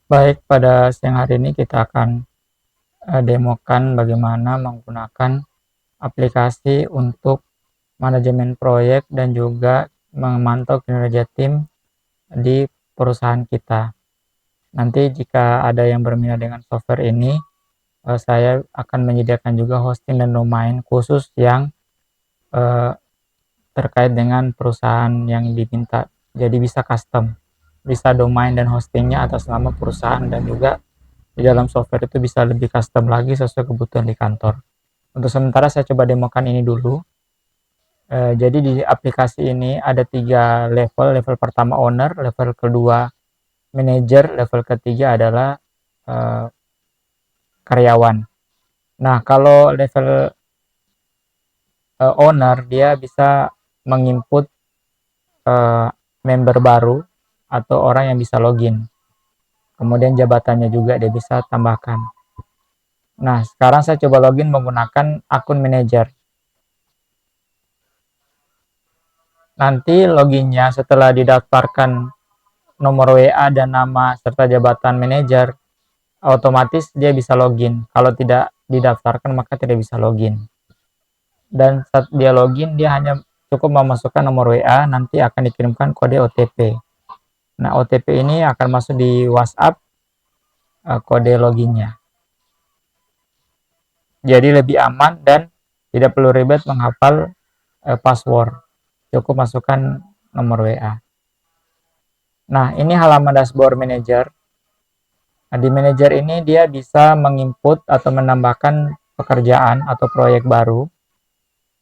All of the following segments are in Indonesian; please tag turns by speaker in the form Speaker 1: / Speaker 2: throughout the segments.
Speaker 1: Baik, pada siang hari ini kita akan demokan bagaimana menggunakan aplikasi untuk manajemen proyek dan juga memantau kinerja tim di perusahaan kita. Nanti jika ada yang berminat dengan software ini, saya akan menyediakan juga hosting dan domain khusus yang eh, terkait dengan perusahaan yang diminta. Jadi bisa custom, bisa domain dan hostingnya atas nama perusahaan, dan juga di dalam software itu bisa lebih custom lagi sesuai kebutuhan di kantor. Untuk sementara saya coba demokan ini dulu. Jadi di aplikasi ini ada 3 level. Level pertama owner, level kedua manager, level ketiga adalah eh, karyawan. Nah, kalau level owner, dia bisa menginput eh, member baru atau orang yang bisa login. Kemudian jabatannya juga dia bisa tambahkan. Nah, sekarang saya coba login menggunakan akun manager. Nanti loginnya setelah didaftarkan nomor WA dan nama serta jabatan manajer, otomatis dia bisa login. Kalau tidak didaftarkan maka tidak bisa login. Dan saat dia login, dia hanya cukup memasukkan nomor WA, nanti akan dikirimkan kode OTP. Nah, OTP ini akan masuk di WhatsApp, kode loginnya. Jadi lebih aman dan tidak perlu ribet menghafal password. Cukup masukkan nomor WA. Nah, ini halaman dashboard manager. Nah, di manajer ini dia bisa menginput atau menambahkan pekerjaan atau proyek baru.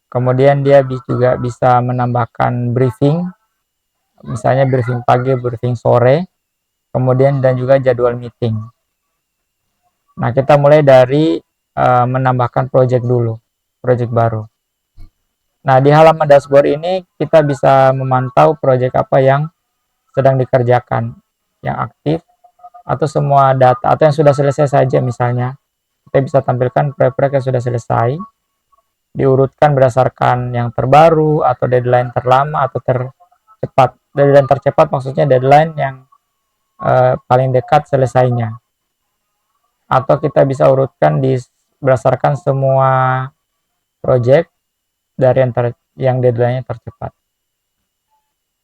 Speaker 1: Kemudian dia juga bisa menambahkan briefing, misalnya briefing pagi, briefing sore, kemudian dan juga jadwal meeting. Nah, kita mulai dari menambahkan proyek dulu, proyek baru. Nah, di halaman dashboard ini kita bisa memantau proyek apa yang sedang dikerjakan, yang aktif, atau semua data, atau yang sudah selesai saja misalnya. Kita bisa tampilkan proyek-proyek yang sudah selesai, diurutkan berdasarkan yang terbaru atau deadline terlama atau tercepat. Deadline tercepat maksudnya deadline yang paling dekat selesainya. Atau kita bisa urutkan berdasarkan semua proyek dari yang deadline-nya tercepat.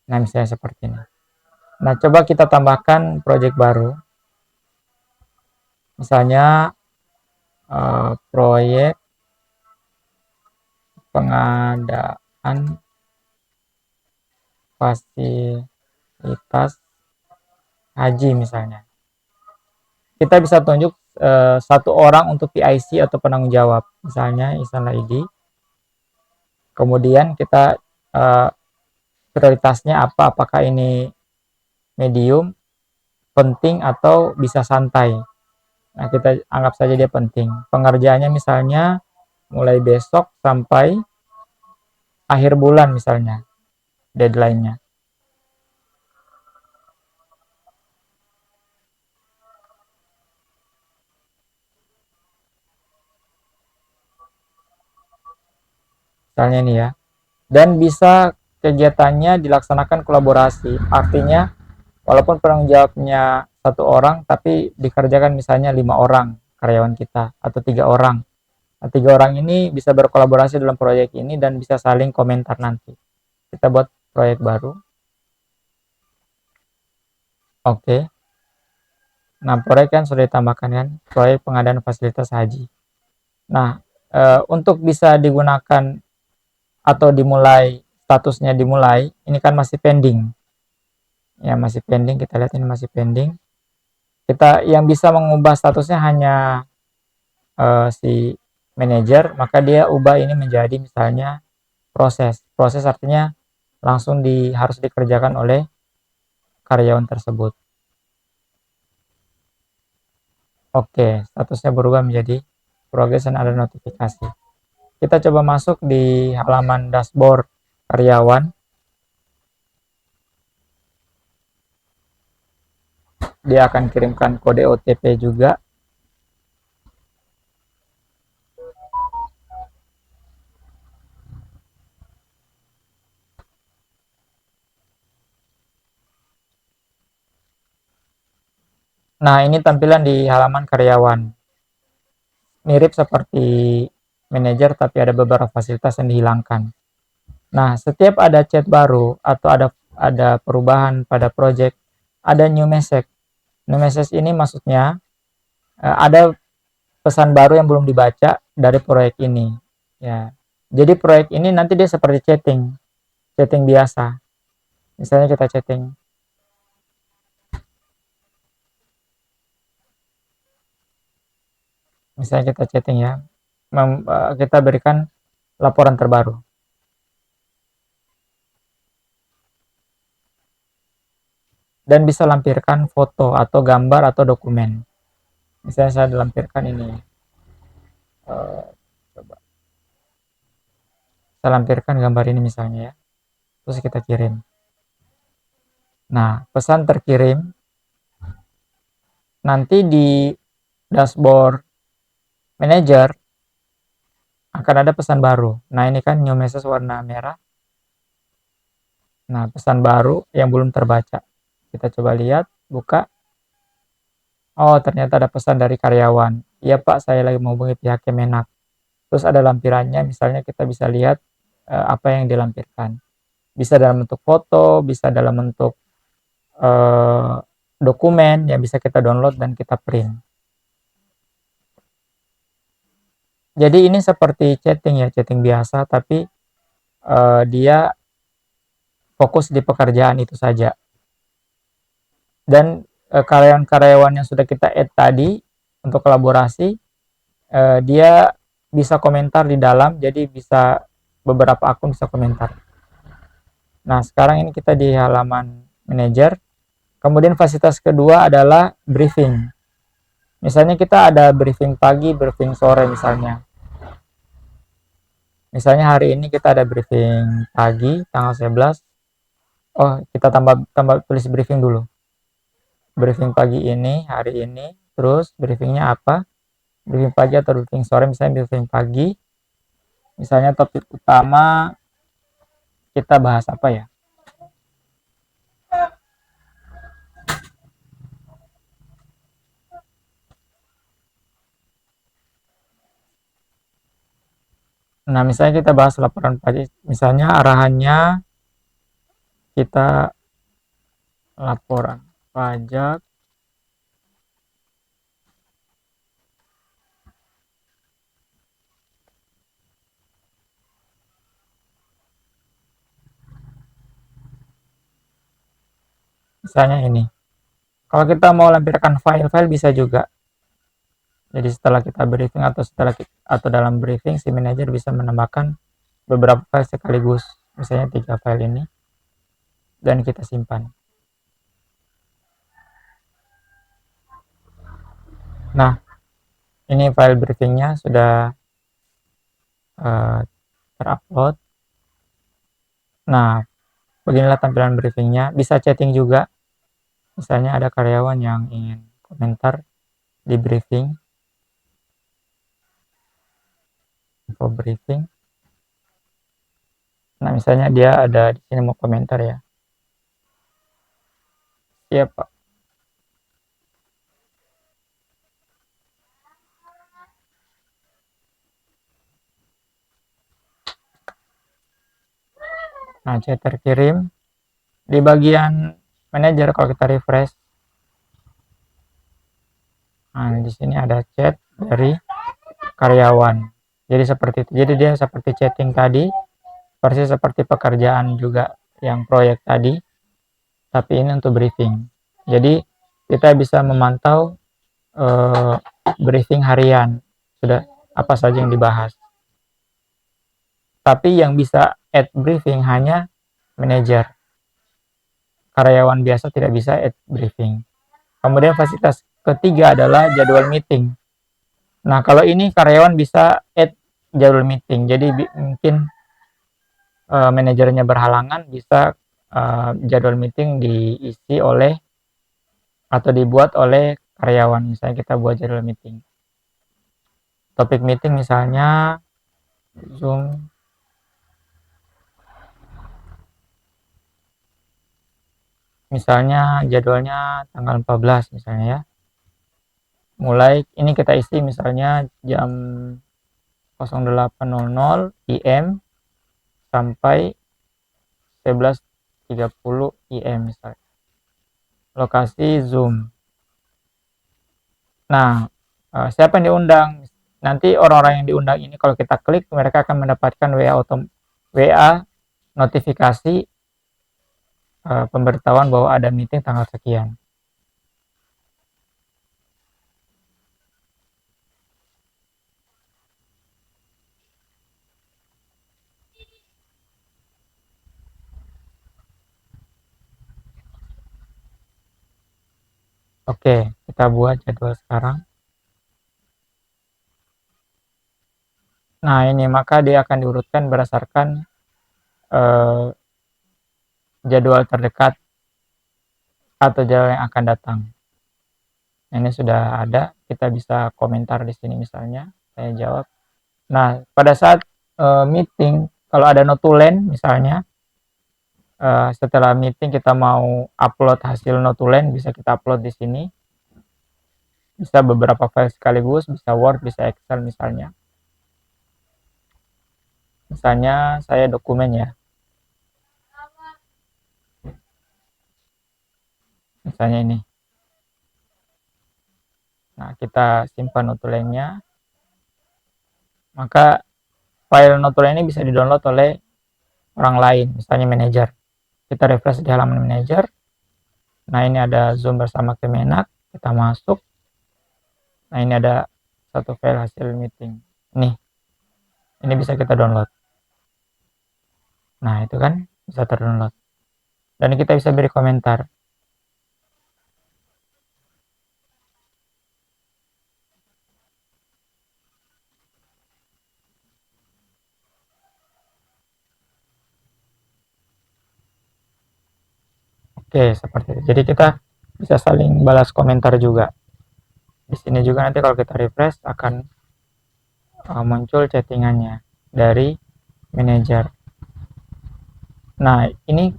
Speaker 1: Nah, misalnya seperti ini. Nah, coba kita tambahkan proyek baru. Misalnya proyek pengadaan fasilitas haji misalnya. Kita bisa tunjuk satu orang untuk PIC atau penanggung jawab, misalnya Ihsan ID. Kemudian kita prioritasnya apa, apakah ini medium, penting, atau bisa santai. Nah, kita anggap saja dia penting. Pengerjaannya misalnya mulai besok sampai akhir bulan misalnya, deadline-nya. Misalnya ini ya. Dan bisa kegiatannya dilaksanakan kolaborasi. Artinya walaupun penanggung jawabnya satu orang, tapi dikerjakan misalnya 5 orang karyawan kita atau 3 orang. Nah, 3 orang ini bisa berkolaborasi dalam proyek ini dan bisa saling komentar nanti. Kita buat proyek baru. Oke. Nah, proyek kan sudah ditambahkan kan, proyek pengadaan fasilitas haji. Nah, untuk bisa digunakan atau dimulai, statusnya dimulai, ini kan masih pending. Ya, masih pending, kita lihat ini masih pending. Kita yang bisa mengubah statusnya hanya si manajer, maka dia ubah ini menjadi misalnya proses. Proses artinya langsung harus dikerjakan oleh karyawan tersebut. Oke, statusnya berubah menjadi progres dan ada notifikasi. Kita coba masuk di halaman dashboard karyawan. Dia akan kirimkan kode OTP juga. Nah, ini tampilan di halaman karyawan. Mirip seperti manajer, tapi ada beberapa fasilitas yang dihilangkan. Nah, setiap ada chat baru atau ada perubahan pada project, ada new message. New message ini maksudnya ada pesan baru yang belum dibaca dari proyek ini. Ya. Jadi proyek ini nanti dia seperti chatting biasa. Misalnya kita chatting, ya, kita berikan laporan terbaru dan bisa lampirkan foto atau gambar atau dokumen. Misalnya saya lampirkan ini, coba saya lampirkan gambar ini misalnya ya, terus kita kirim. Nah, pesan terkirim nanti di dashboard manager akan ada pesan baru. Nah, ini kan new message warna merah. Nah, pesan baru yang belum terbaca. Kita coba lihat, buka. Oh, ternyata ada pesan dari karyawan. Iya Pak, saya lagi menghubungi pihak Kemenak. Terus ada lampirannya, misalnya kita bisa lihat apa yang dilampirkan. Bisa dalam bentuk foto, bisa dalam bentuk eh, dokumen yang bisa kita download dan kita print. Jadi ini seperti chatting ya, chatting biasa, tapi dia fokus di pekerjaan itu saja. Dan karyawan-karyawan yang sudah kita add tadi untuk kolaborasi, dia bisa komentar di dalam, jadi bisa beberapa akun bisa komentar. Nah, sekarang ini kita di halaman manager. Kemudian fasilitas kedua adalah briefing. Misalnya kita ada briefing pagi, briefing sore misalnya. Misalnya hari ini kita ada briefing pagi tanggal 11. Oh, kita tambah tulis briefing dulu. Briefing pagi ini, hari ini, terus briefingnya apa? Briefing pagi atau briefing sore, misalnya briefing pagi. Misalnya topik utama kita bahas apa ya? Nah, misalnya kita bahas laporan pajak, misalnya arahannya kita laporan pajak misalnya ini. Kalau kita mau lampirkan file-file bisa juga. Jadi setelah kita briefing atau dalam briefing si manajer bisa menambahkan beberapa file sekaligus, misalnya 3 file ini, dan kita simpan. Nah, ini file briefingnya sudah terupload. Nah, beginilah tampilan briefingnya. Bisa chatting juga. Misalnya ada karyawan yang ingin komentar di briefing, info briefing. Nah, misalnya dia ada di sini mau komentar ya. Iya, Pak. Nah, chat terkirim. Di bagian manajer kalau kita refresh, nah di sini ada chat dari karyawan. Jadi seperti itu. Jadi dia seperti chatting tadi, persis seperti pekerjaan juga yang proyek tadi, tapi ini untuk briefing. Jadi kita bisa memantau eh, briefing harian, sudah apa saja yang dibahas. Tapi yang bisa add briefing hanya manajer. Karyawan biasa tidak bisa add briefing. Kemudian fasilitas ketiga adalah jadwal meeting. Nah, kalau ini karyawan bisa add jadwal meeting. Jadi mungkin manajernya berhalangan, bisa jadwal meeting diisi oleh atau dibuat oleh karyawan. Misalnya kita buat jadwal meeting. Topik meeting misalnya Zoom. Misalnya jadwalnya tanggal 14 misalnya ya. mulai ini kita isi misalnya jam 08.00 IM sampai 11.30 IM misalnya. Lokasi Zoom. Nah, siapa yang diundang? Nanti orang-orang yang diundang ini kalau kita klik mereka akan mendapatkan WA notifikasi pemberitahuan bahwa ada meeting tanggal sekian. Oke, kita buat jadwal sekarang. Nah, ini maka dia akan diurutkan berdasarkan jadwal terdekat atau jadwal yang akan datang. Ini sudah ada, kita bisa komentar di sini misalnya, saya jawab. Nah, pada saat meeting, kalau ada notulen misalnya, setelah meeting kita mau upload hasil notulen, bisa kita upload di sini. Bisa beberapa file sekaligus, bisa Word, bisa Excel misalnya. Misalnya saya dokumen ya. Misalnya ini. Nah, kita simpan notulennya. Maka file notulen ini bisa di-download oleh orang lain, misalnya manajer. Kita refresh di halaman manajer. Nah, ini ada Zoom bersama Kemenak. Kita masuk. Nah, ini ada satu file hasil meeting. Nih. Ini bisa kita download. Nah, itu kan bisa terdownload. Dan kita bisa beri komentar. Oke, seperti itu. Jadi kita bisa saling balas komentar juga. Di sini juga nanti kalau kita refresh akan muncul chattingannya dari manajer. Nah, ini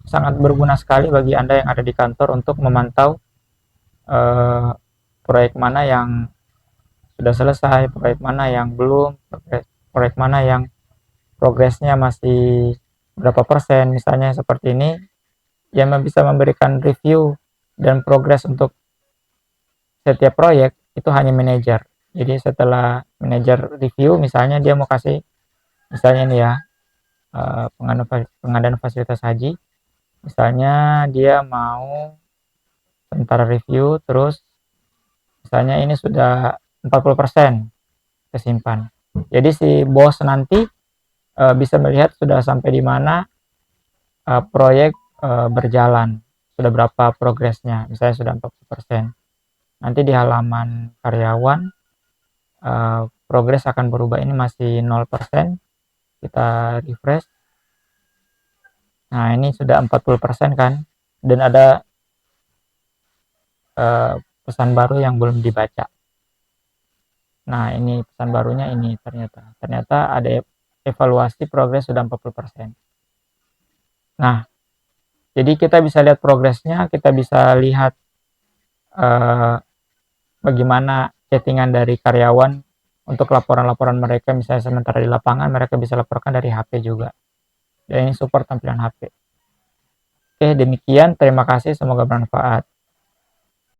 Speaker 1: sangat berguna sekali bagi Anda yang ada di kantor untuk memantau proyek mana yang sudah selesai, proyek mana yang belum, proyek mana yang progresnya masih berapa persen, misalnya seperti ini, yang bisa memberikan review dan progres untuk setiap proyek itu hanya manajer. Jadi setelah manajer review, misalnya dia mau kasih, misalnya ini ya, pengadaan fasilitas haji, misalnya dia mau sementara review, terus misalnya ini sudah 40% kesimpan. Jadi si bos nanti bisa melihat sudah sampai di mana proyek berjalan, sudah berapa progresnya, misalnya sudah 40%. Nanti di halaman karyawan progres akan berubah, ini masih 0%, kita refresh. Nah, ini sudah 40% kan, dan ada pesan baru yang belum dibaca. Nah, ini pesan barunya ini ternyata ada evaluasi progres sudah 40%. Nah, jadi kita bisa lihat progresnya, kita bisa lihat bagaimana chattingan dari karyawan untuk laporan-laporan mereka, misalnya sementara di lapangan mereka bisa laporkan dari HP juga. Dan ini support tampilan HP. Oke, demikian, terima kasih, semoga bermanfaat.